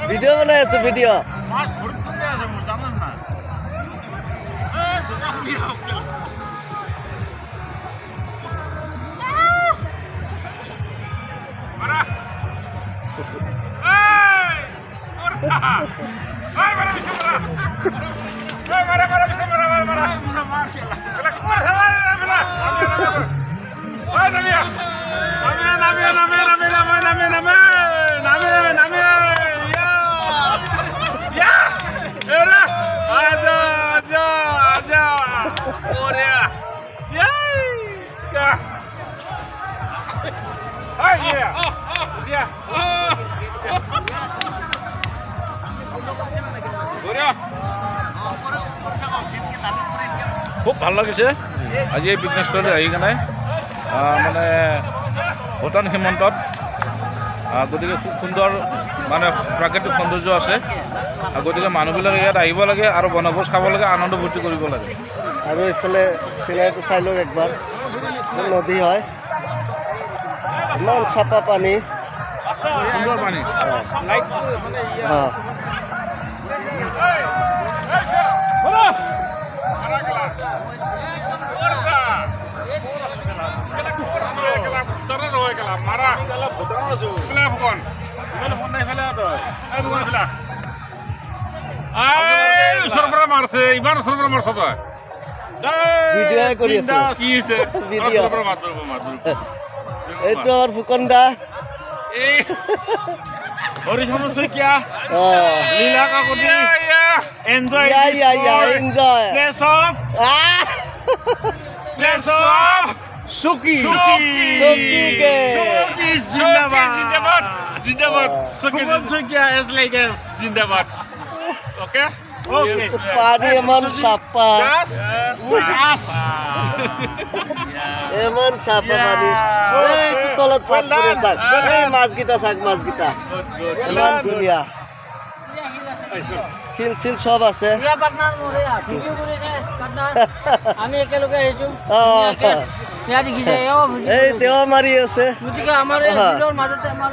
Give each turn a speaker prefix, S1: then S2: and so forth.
S1: video বনাই আছো video
S2: খুব ভাল লাগিছে আজি এই পিকনিক স্থলী আহি কেনে মানে ভূটান সীমান্তত গতিকে খুব সুন্দৰ মানে প্ৰাকৃতিক সৌন্দৰ্য আছে গতিকে মানুহবিলাকে ইয়াত আহিব লাগে আৰু বনভোজ খাব লাগে আনন্দ ফূৰ্তি কৰিব লাগে
S1: আৰু এইফালে চিনাৰীটো চাই লওক একবাৰ নদী হয় ইমান চাফা পানী
S2: সুন্দৰ পানী ওচৰৰ পৰা মাৰছে ইমান ওচৰৰ পৰা মাৰছ তই
S1: ভিডিঅ' কৰি আছো
S2: কি হৈছে
S1: ভিডিঅ' এইটো আৰু ফুকন দা
S2: Harichandra Saikia Lila Kakati enjoy
S1: enjoy
S2: places of সুকি জিন্দাবাদ ফুকন শইকীয়া এজ লাইক এজ জিন্দাবাদ ওকে
S1: পানী ইমান চাফা ইমান চাফা পানী এইটো তলত ভাত কৰি চাক এই মাছকেইটা চাক মাছকেইটা ইমান ধুনীয়া শিল চিল চব আছে
S3: আমি একেলগে আহিছো
S1: এই দেৱা মাৰি আছে
S3: গতিকে আমাৰ মাজতে আমাৰ